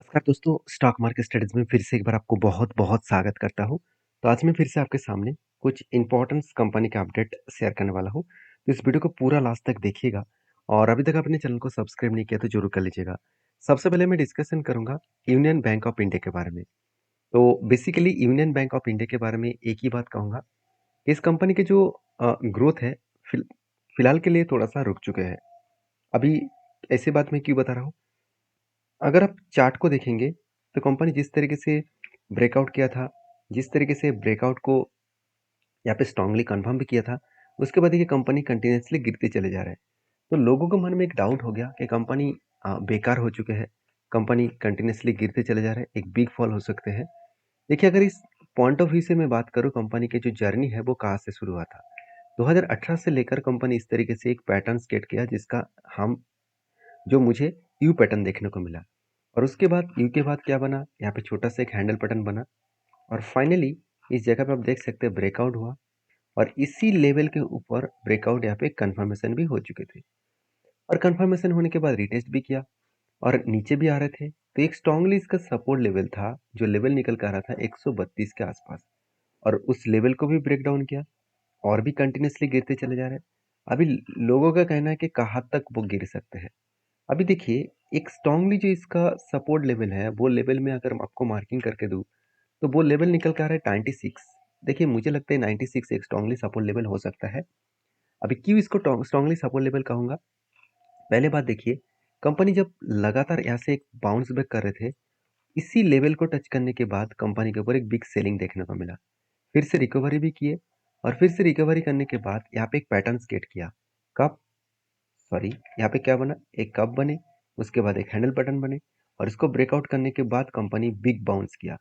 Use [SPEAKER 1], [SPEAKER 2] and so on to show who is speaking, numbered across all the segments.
[SPEAKER 1] नमस्कार दोस्तों, stock market studies में फिर से एक बार आपको बहुत-बहुत स्वागत करता हूँ। तो आज मैं फिर से आपके सामने कुछ इम्पोर्टेंस कंपनी का अपडेट शेयर करने वाला हूँ। तो इस वीडियो को पूरा लास्ट तक देखिएगा और अभी तक आपने चैनल को सब्सक्राइब नहीं किया तो ज़रूर कर लीजिएगा। सबसे पहले मैं डिस्कशन करूँगा यूनियन बैंक ऑफ इंडिया के बारे में। तो basically union bank of India के बारे में एक ही बात कहूँगा, इस कंपनी के जो ग्रोथ है फिल फिलहाल के लिए थोड़ा-सा रुक चुके हैं। अभी ऐसी बात मैं क्यों बता रहा हूँ? अगर आप चार्ट को देखेंगे, तो कंपनी जिस तरीके से ब्रेकआउट किया था, जिस तरीके से ब्रेकआउट को यहाँ पे स्ट्रांगली कन्फर्म भी किया था, उसके बाद देखिए कंपनी कंटिन्यूअसली गिरते चले जा रहे हैं। तो लोगों के मन में एक डाउट हो गया कि कंपनी बेकार हो चुके हैं, कंपनी कंटिन्यूअसली गिरते चले जा रहे हैं, एक बिग फॉल हो सकते हैं। देखिए अगर इस पॉइंट ऑफ व्यू से मैं बात करूँ कंपनी की जो जर्नी है वो कहाँ से शुरू हुआ था। 2018 से लेकर कंपनी इस तरीके से एक पैटर्न स्केट किया जिसका हम जो मुझे यू पैटर्न देखने को मिला। और उसके बाद यू के बाद क्या बना, यहाँ पे छोटा सा एक हैंडल पैटर्न बना और फाइनली इस जगह पे आप देख सकते हैं ब्रेकआउट हुआ और इसी लेवल के ऊपर ब्रेकआउट यहाँ पे कंफर्मेशन भी हो चुके थे और कंफर्मेशन होने के बाद रिटेस्ट भी किया और नीचे भी आ रहे थे। तो एक स्ट्रांगली इसका सपोर्ट लेवल था, जो लेवल निकल कर आ रहा था 132 के आसपास और उस लेवल को भी ब्रेक डाउन किया और भी कंटिन्यूअसली गिरते चले जा रहे हैं। अभी लोगों का कहना है कि कहाँ तक वो गिर सकते हैं। अभी देखिए, एक स्ट्रांगली जो इसका सपोर्ट लेवल है, वो लेवल में अगर मैं आपको मार्किंग करके दूँ, तो वो लेवल निकल के आ रहा है 96। देखिए, मुझे लगता है 96 एक स्ट्रांगली सपोर्ट लेवल हो सकता है। अभी क्यों इसको स्ट्रांगली सपोर्ट लेवल कहूँगा? पहले बात देखिए, कंपनी जब लगातार यहाँ से एक बाउंस बैक कर रहे थे, इसी लेवल को टच करने के बाद कंपनी के ऊपर एक बिग सेलिंग देखने को मिला। फिर से रिकवरी भी किए और फिर से रिकवरी करने के बाद यहाँ पे एक पैटर्न स्केट किया। कब? सॉरी, यहाँ पे क्या बना, एक कप बने, उसके बाद एक हैंडल पैटर्न बने और इसको ब्रेकआउट करने के बाद कंपनी बिग बाउंस किया।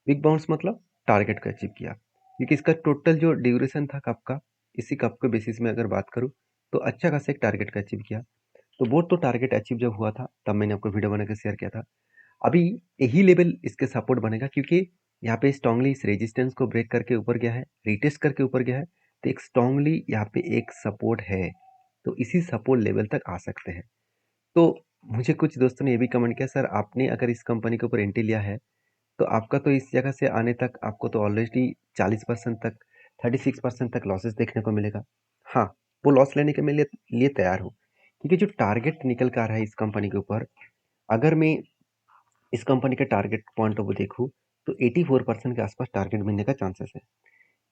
[SPEAKER 1] बिग बाउंस मतलब टारगेट को अचीव किया, क्योंकि इसका टोटल जो ड्यूरेशन था कप का, इसी कप के बेसिस में अगर बात करूँ तो अच्छा खासा एक टारगेट का अचीव किया। तो वो तो टारगेट अचीव जब हुआ था तब मैंने आपको वीडियो बना के शेयर किया था। अभी यही लेवल इसके सपोर्ट बनेगा, क्योंकि यहाँ पे स्ट्रांगली इस रेजिस्टेंस को ब्रेक करके ऊपर गया है, रिटेस्ट करके ऊपर गया है, तो एक स्ट्रांगली यहाँ पे एक सपोर्ट है। तो इसी सपोर्ट लेवल तक आ सकते हैं। तो मुझे कुछ दोस्तों ने ये भी कमेंट किया, सर आपने अगर इस कंपनी के ऊपर एंट्री लिया है तो आपका तो इस जगह से आने तक आपको तो ऑलरेडी 40% तक 36% तक लॉसेस देखने को मिलेगा। हाँ, वो लॉस लेने के मैं लिए तैयार हूँ, क्योंकि जो टारगेट निकल कर आ रहा है इस कंपनी के ऊपर, अगर मैं इस कंपनी के टारगेट पॉइंट ऑफ व्यू देखूँ तो 84% के आसपास टारगेट मिलने का चांसेस है।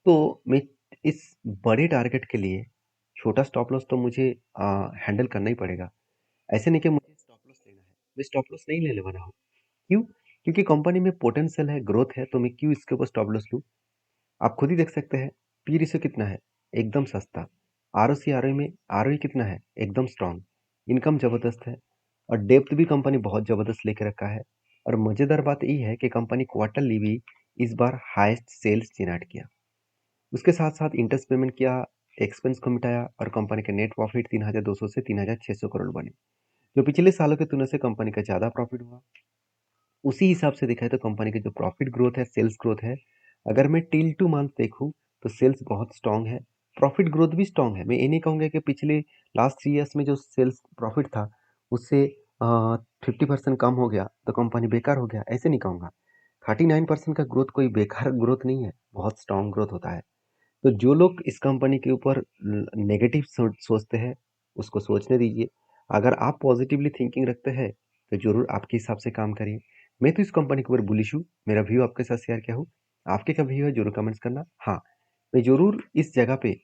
[SPEAKER 1] तो मैं इस बड़े टारगेट के लिए छोटा स्टॉप लॉस तो मुझे हैंडल करना ही पड़ेगा। ऐसे नहीं कि मुझे स्टॉप लॉस लेना है, मैं स्टॉप लॉस नहीं लेने वाला हूँ। क्यों? क्योंकि कंपनी में पोटेंशियल है, ग्रोथ है, तो मैं क्यों इसके ऊपर स्टॉप लॉस लूँ? आप खुद ही देख सकते हैं, पी रेशियो कितना है? एकदम सस्ता। आरओसी आरओई में आरओई कितना है? एकदम स्ट्रॉन्ग। इनकम ज़बरदस्त है और डेप्थ भी कंपनी बहुत ज़बरदस्त लेके रखा है। और मज़ेदार बात ये है कि कंपनी क्वार्टरली भी इस बार हाईएस्ट सेल्स जनरेट किया। उसके साथ-साथ इंटरेस्ट पेमेंट किया, एक्सपेंस को मिटाया और कंपनी का नेट प्रॉफिट 3,200 से 3,600 करोड़ बने, जो पिछले सालों की तुलना से कंपनी का ज़्यादा प्रॉफिट हुआ। उसी हिसाब से देखा है तो कंपनी की जो प्रॉफिट ग्रोथ है, सेल्स ग्रोथ है, अगर मैं टिल 2 मंथ देखूँ तो सेल्स बहुत स्ट्रॉन्ग है, प्रॉफिट ग्रोथ भी स्ट्रॉन्ग है। मैं ये नहीं कहूँगा कि पिछले लास्ट 3 ईयर्स में जो सेल्स प्रॉफिट था उससे 50% कम हो गया तो कंपनी बेकार हो गया, ऐसे नहीं कहूँगा। 39% का ग्रोथ कोई बेकार ग्रोथ नहीं है, बहुत स्ट्रॉन्ग ग्रोथ होता है। तो जो लोग इस कंपनी के ऊपर नेगेटिव सोचते हैं, उसको सोचने दीजिए। अगर आप पॉजिटिवली थिंकिंग रखते हैं तो ज़रूर आपके हिसाब से काम करिए। मैं तो इस कंपनी के ऊपर बुलिश हूँ, मेरा व्यू आपके साथ शेयर किया हूँ। आपके क्या व्यू है ज़रूर कमेंट्स करना। हाँ, मैं ज़रूर इस जगह पे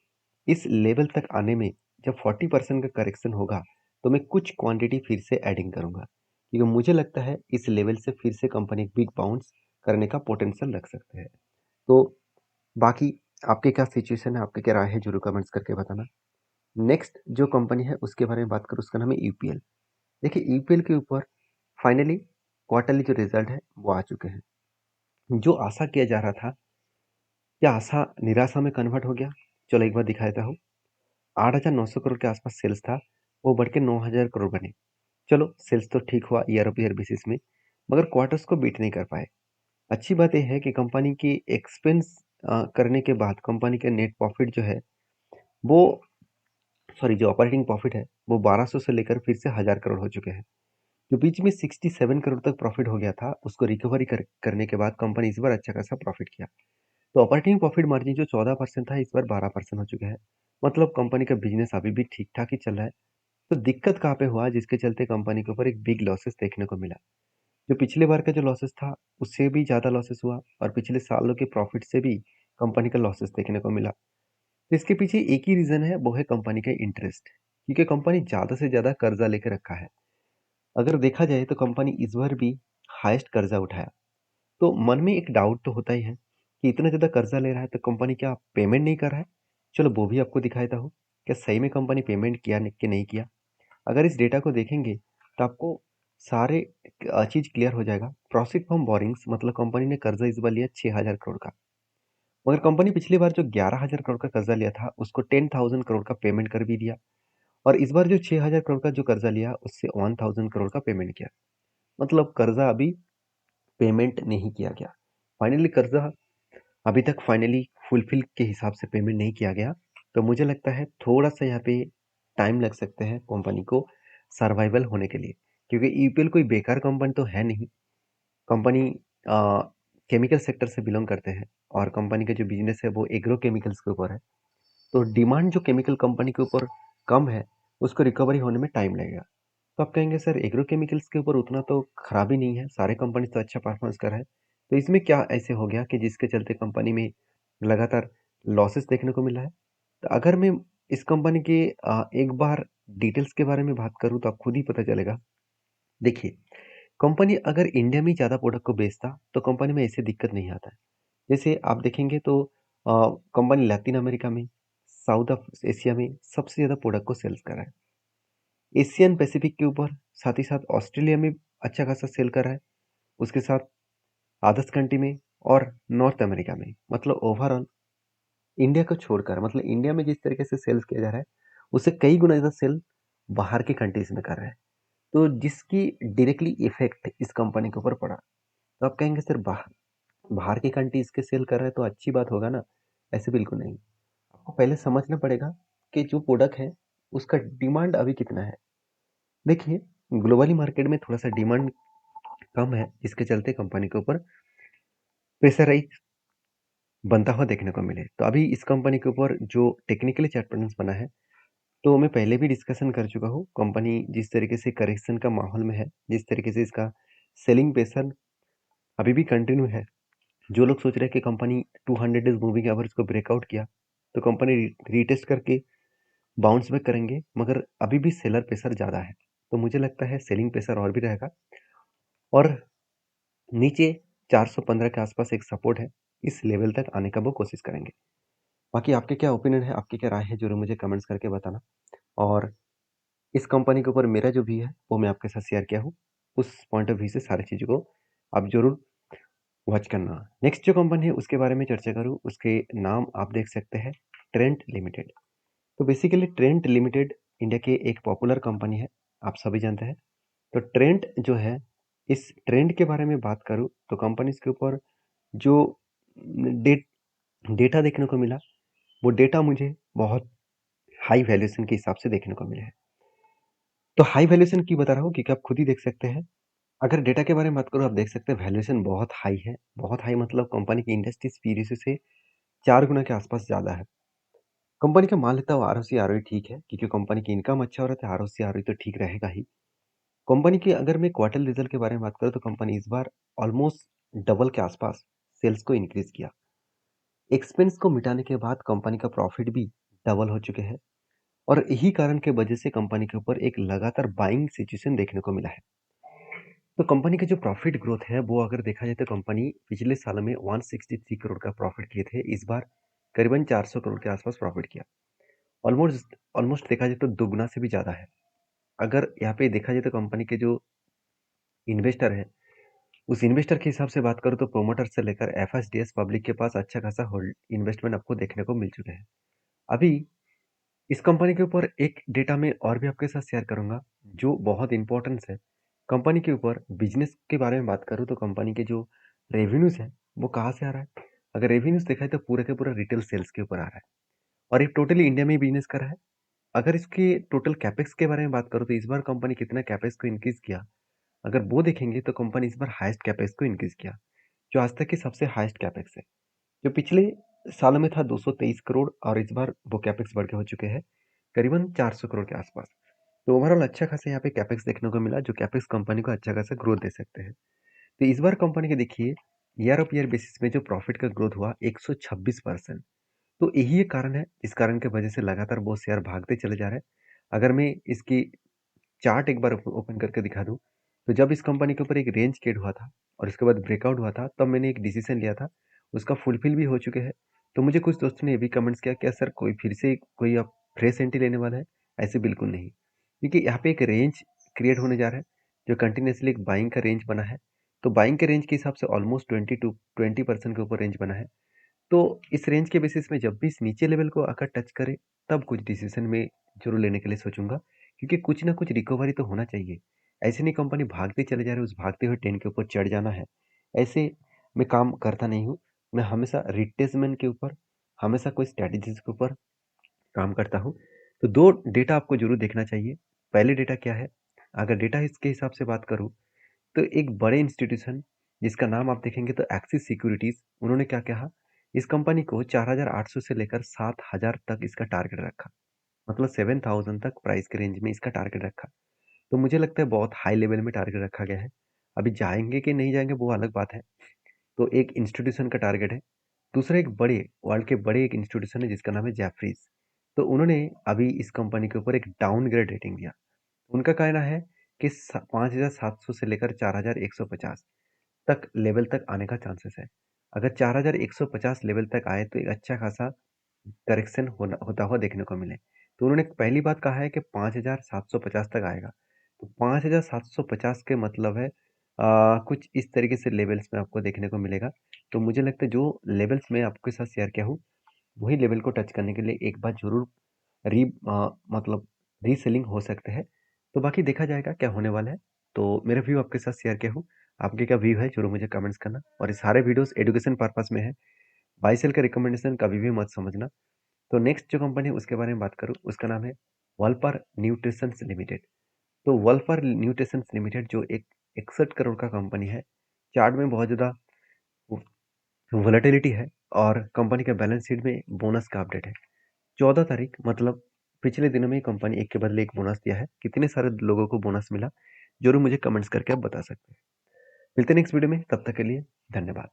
[SPEAKER 1] इस लेवल तक आने में जब 40% का करेक्शन होगा तो मैं कुछ क्वांटिटी फिर से एडिंग करूँगा, क्योंकि मुझे लगता है इस लेवल से फिर से कंपनी बिग बाउंस करने का पोटेंशियल रख सकते हैं। तो बाकी आपकी क्या सिचुएशन है, आपकी क्या राय है, ज़रूर कमेंट्स करके बताना। नेक्स्ट जो कंपनी है उसके बारे में बात करूँ, उसका नाम है यूपीएल। देखिए यूपीएल के ऊपर फाइनली क्वार्टरली जो रिजल्ट है वो आ चुके हैं। जो आशा किया जा रहा था, क्या आशा निराशा में कन्वर्ट हो गया? चलो एक बार दिखा देता हूँ। 8,900 करोड़ के आसपास सेल्स था, वो बढ़ के 9,000 करोड़ बने। चलो सेल्स तो ठीक हुआ ईयर ऑफ ईयर बेसिस में, मगर क्वार्टर्स को बीट नहीं कर पाए। अच्छी बात ये है कि कंपनी की एक्सपेंस करने के बाद कंपनी का नेट प्रॉफिट जो है वो, सॉरी, जो ऑपरेटिंग प्रॉफिट है वो 1200 से लेकर फिर से 1000 करोड़ हो चुके हैं। जो बीच में 67 करोड़ तक प्रॉफिट हो गया था, उसको रिकवरी करने के बाद कंपनी इस बार अच्छा खासा प्रॉफिट किया। तो ऑपरेटिंग प्रॉफिट मार्जिन जो 14% था, इस बार 12% हो चुका है। मतलब कंपनी का बिजनेस अभी भी ठीक ठाक ही चल रहा है। तो दिक्कत कहाँ पे हुआ, जिसके चलते कंपनी के ऊपर एक बिग लॉसेस देखने को मिला। जो पिछले बार का जो लॉसेस था, उससे भी ज़्यादा लॉसेस हुआ और पिछले सालों के प्रॉफिट से भी कंपनी का लॉसेस देखने को मिला। तो इसके पीछे एक ही रीज़न है, वो है कंपनी का इंटरेस्ट। क्योंकि कंपनी ज़्यादा से ज़्यादा कर्जा लेके रखा है। अगर देखा जाए तो कंपनी इस बार भी हाईएस्ट कर्जा उठाया। तो मन में एक डाउट तो होता ही है कि इतना ज़्यादा कर्जा ले रहा है तो कंपनी क्या पेमेंट नहीं कर रहा है? चलो वो भी आपको दिखाता हूँ। क्या सही में कंपनी पेमेंट किया कि नहीं किया? अगर इस डेटा को देखेंगे तो आपको सारे चीज़ क्लियर हो जाएगा। प्रॉफिट फ्रॉम बोरिंग्स मतलब कंपनी ने कर्जा इस बार लिया 6000 करोड़ का। मगर कंपनी पिछली बार जो 11000 करोड़ का कर्जा लिया था, उसको 10,000 करोड़ का पेमेंट कर भी दिया। और इस बार जो 6000 करोड़ का जो कर्जा लिया, उससे 1000 करोड़ का पेमेंट किया। मतलब कर्जा अभी पेमेंट नहीं किया गया। फाइनली कर्जा अभी तक फाइनली फुलफिल के हिसाब से पेमेंट नहीं किया गया। तो मुझे लगता है थोड़ा सा यहाँ पे टाइम लग सकते हैं कंपनी को सर्वाइवल होने के लिए, क्योंकि ईपीएल कोई बेकार कंपनी तो है नहीं। कंपनी केमिकल सेक्टर से बिलोंग करते हैं और कंपनी का जो बिजनेस है वो एग्रो केमिकल्स के ऊपर है। तो डिमांड जो केमिकल कंपनी के ऊपर कम है, उसको रिकवरी होने में टाइम लगेगा। तो आप कहेंगे सर एग्रो केमिकल्स के ऊपर उतना तो खराबी नहीं है, सारे कंपनी तो अच्छा परफॉर्मेंस कर रहा है। तो इसमें क्या ऐसे हो गया कि जिसके चलते कंपनी में लगातार लॉसेस देखने को मिल रहा है? तो अगर मैं इस कंपनी के एक बार डिटेल्स के बारे में बात करूँ तो आप खुद ही पता चलेगा। देखिए, कंपनी अगर इंडिया में ज़्यादा प्रोडक्ट को बेचता तो कंपनी में ऐसे दिक्कत नहीं आता है। जैसे आप देखेंगे तो कंपनी लैटिन अमेरिका में, साउथ ऑफ एशिया में सबसे ज़्यादा प्रोडक्ट को सेल्स कर रहा है। एशियन पैसिफिक के ऊपर, साथ ही साथ ऑस्ट्रेलिया में अच्छा खासा सेल कर रहा है। उसके साथ अदर्स कंट्री में और नॉर्थ अमेरिका में। मतलब ओवरऑल इंडिया को छोड़कर, मतलब इंडिया में जिस तरीके से सेल्स किया जा रहा है, उससे कई गुना ज़्यादा सेल बाहर की कंट्रीज में कर रहा है। तो जिसकी डायरेक्टली इफेक्ट इस कंपनी के ऊपर पड़ा। तो आप कहेंगे सर बाहर बाहर की कंट्रीज के सेल कर रहे हैं तो अच्छी बात होगा ना? ऐसे बिल्कुल नहीं। आपको पहले समझना पड़ेगा कि जो प्रोडक्ट है, उसका डिमांड अभी कितना है। देखिए, ग्लोबली मार्केट में थोड़ा सा डिमांड कम है, जिसके चलते कंपनी के ऊपर प्रेशराइज बनता हुआ देखने को मिले। तो अभी इस कंपनी के ऊपर जो टेक्निकली चार्ट पैटर्न्स बना है, तो मैं पहले भी डिस्कशन कर चुका हूँ। कंपनी जिस तरीके से करेक्शन का माहौल में है, जिस तरीके से इसका सेलिंग प्रेशर अभी भी कंटिन्यू है। जो लोग सोच रहे हैं कि कंपनी 200 डेज मूविंग एवरेज को ब्रेकआउट किया, तो कंपनी रीटेस्ट करके बाउंस बैक करेंगे, मगर अभी भी सेलर प्रेशर ज़्यादा है। तो मुझे लगता है सेलिंग प्रेशर और भी रहेगा और नीचे 415 के आसपास एक सपोर्ट है, इस लेवल तक आने का वो कोशिश करेंगे। बाकी आपके क्या ओपिनियन है, आपकी क्या राय है, ज़रूर मुझे कमेंट्स करके बताना। और इस कंपनी के ऊपर मेरा जो भी है, वो मैं आपके साथ शेयर किया हूँ। उस पॉइंट ऑफ व्यू से सारी चीज़ों को आप ज़रूर वॉच करना। नेक्स्ट जो कंपनी है उसके बारे में चर्चा करूँ, उसके नाम आप देख सकते हैं, ट्रेंट लिमिटेड। तो बेसिकली ट्रेंट लिमिटेड इंडिया की एक पॉपुलर कंपनी है, आप सभी जानते हैं। तो ट्रेंट जो है, इस ट्रेंड के बारे में बात करूँ तो कंपनीज़ के ऊपर जो डेट डेटा देखने को मिला, वो डेटा मुझे बहुत हाई वैल्यूएशन के हिसाब से देखने को मिला है। तो हाई वैल्यूएशन क्यों बता रहा हूँ, क्योंकि आप खुद ही देख सकते हैं। अगर डेटा के बारे में बात करूँ, आप देख सकते हैं वैल्यूएशन बहुत हाई है। बहुत हाई मतलब कंपनी की इंडस्ट्री पीरियड से 4 गुना के आसपास ज़्यादा है। कंपनी का मान लेता हूँ आरओसी आरओई ठीक है, क्योंकि कंपनी की इनकम अच्छा हो रहा है तो आरओसी आरओई तो ठीक रहेगा ही। कंपनी की अगर मैं क्वार्टर रिजल्ट के बारे में बात करूँ तो कंपनी इस बार ऑलमोस्ट डबल के आसपास सेल्स को इंक्रीज किया। एक्सपेंस को मिटाने के बाद कंपनी का प्रॉफिट भी डबल हो चुके हैं और यही कारण के वजह से कंपनी के ऊपर एक लगातार बाइंग सिचुएशन देखने को मिला है। तो कंपनी का जो प्रॉफिट ग्रोथ है, वो अगर देखा जाए तो कंपनी पिछले साल में 163 करोड़ का प्रॉफिट किए थे, इस बार करीबन 400 करोड़ के आसपास प्रॉफिट किया। ऑलमोस्ट ऑलमोस्ट देखा जाए तो दुगना से भी ज़्यादा है। अगर यहाँ पे देखा जाए तो कंपनी के जो इन्वेस्टर है, उस इन्वेस्टर के हिसाब से बात करूँ तो प्रोमोटर से लेकर एफएसडीएस पब्लिक के पास अच्छा खासा होल्ड इन्वेस्टमेंट आपको देखने को मिल चुके हैं। अभी इस कंपनी के ऊपर एक डेटा मैं और भी आपके साथ शेयर करूंगा, जो बहुत इंपॉर्टेंस है। कंपनी के ऊपर बिजनेस के बारे में बात करूँ तो कंपनी के जो रेवेन्यूज है, वो कहाँ से आ रहा है? अगर रेवेन्यूज देखा जाए तो पूरे के पूरा रिटेल सेल्स के ऊपर आ रहा है और ये टोटली इंडिया में ही बिजनेस कर रहा है। अगर इसके टोटल कैपेक्स के बारे में बात करूँ तो इस बार कंपनी कितना कैपेक्स को इंक्रीज किया, अगर वो देखेंगे तो कंपनी इस बार हाईएस्ट कैपेक्स को इंक्रीज़ किया, जो आज तक की सबसे हाईएस्ट कैपेक्स है। जो पिछले सालों में था 223 करोड़ और इस बार वो कैपेक्स बढ़ के हो चुके हैं करीबन 400 करोड़ के आसपास। तो ओवरऑल अच्छा खासा यहाँ पे कैपेक्स देखने को मिला, जो कैपेक्स कंपनी को अच्छा खासा ग्रोथ दे सकते हैं। तो इस बार कंपनी के देखिए ईयर ऑफ ईयर बेसिस में जो प्रॉफिट का ग्रोथ हुआ 126%। तो यही एक कारण है जिस कारण की वजह से लगातार वो शेयर भागते चले जा रहे हैं। अगर मैं इसकी चार्ट एक बार ओपन करके दिखा दूं, तो जब इस कंपनी के ऊपर एक रेंज क्रिएट हुआ था और उसके बाद ब्रेकआउट हुआ था, तब मैंने एक डिसीजन लिया था, उसका फुलफिल भी हो चुके हैं। तो मुझे कुछ दोस्तों ने ये भी कमेंट्स किया, क्या सर कोई फिर से कोई आप फ्रेश एंट्री लेने वाला है? ऐसे बिल्कुल नहीं, क्योंकि यहाँ पे एक रेंज क्रिएट होने जा रहा है, जो कंटिन्यूसली एक बाइंग का रेंज बना है। तो बाइंग के रेंज के हिसाब से ऑलमोस्ट 20% के ऊपर रेंज बना है। तो इस रेंज के बेसिस में जब भी इस नीचे लेवल को आकर टच करे, तब कुछ डिसीजन में जरूर लेने के लिए सोचूंगा, क्योंकि कुछ ना कुछ रिकवरी तो होना चाहिए। ऐसे नहीं कंपनी भागते चले जा रहे, उस भागते हुए ट्रेन के ऊपर चढ़ जाना है, ऐसे मैं काम करता नहीं हूँ। मैं हमेशा रिट्रेसमेंट के ऊपर, हमेशा कोई स्ट्रेटेजीज के ऊपर काम करता हूँ। तो दो डेटा आपको जरूर देखना चाहिए। पहले डेटा क्या है? अगर डेटा इसके हिसाब से बात करूँ, तो एक बड़े इंस्टीट्यूशन जिसका नाम आप देखेंगे तो एक्सिस सिक्योरिटीज, उन्होंने क्या कहा, इस कंपनी को 4,800 से लेकर 7,000 तक इसका टारगेट रखा, मतलब 7,000 तक प्राइस के रेंज में इसका टारगेट रखा। तो मुझे लगता है बहुत हाई लेवल में टारगेट रखा गया है। अभी जाएंगे कि नहीं जाएंगे वो अलग बात है। तो एक इंस्टीट्यूशन का टारगेट है। दूसरा एक बड़े वर्ल्ड के बड़े एक इंस्टीट्यूशन है जिसका नाम है जेफरीज। तो उन्होंने अभी इस कंपनी के ऊपर एक डाउनग्रेड रेटिंग दिया। उनका कहना है कि 5,700 से लेकर 4,150 तक लेवल तक आने का चांसेस है। अगर 4,150 लेवल तक आए तो एक अच्छा खासा करेक्शन होता हुआ देखने को मिले। तो उन्होंने पहली बात कहा है कि 5,750 तक आएगा। तो 5,750 के मतलब है कुछ इस तरीके से लेवल्स में आपको देखने को मिलेगा। तो मुझे लगता है जो लेवल्स मैं आपके साथ शेयर किया हूँ, वही लेवल को टच करने के लिए एक बार जरूर मतलब रीसेलिंग हो सकते हैं। तो बाकी देखा जाएगा क्या होने वाला है। तो मेरा व्यू आपके साथ शेयर किया हूँ। आपके क्या व्यू है जरूर मुझे कमेंट्स करना, और ये सारे वीडियोस एजुकेशन पर्पस में है। बाई सेल का रिकमेंडेशन कभी भी मत समझना। तो नेक्स्ट जो कंपनी है उसके बारे में बात करूँ, उसका नाम है वॉलपर न्यूट्रिशंस लिमिटेड। तो वॉलपर न्यूट्रिशंस लिमिटेड जो एक 61 करोड़ का कंपनी है, चार्ट में बहुत ज़्यादा वोलेटिलिटी है, और कंपनी का बैलेंस शीट में बोनस का अपडेट है। 14 तारीख, मतलब पिछले दिनों में कंपनी एक के बदले एक बोनस दिया है। कितने सारे लोगों को बोनस मिला, जरूर मुझे कमेंट्स करके आप बता सकते हैं। मिलते हैं नेक्स्ट वीडियो में, तब तक के लिए धन्यवाद।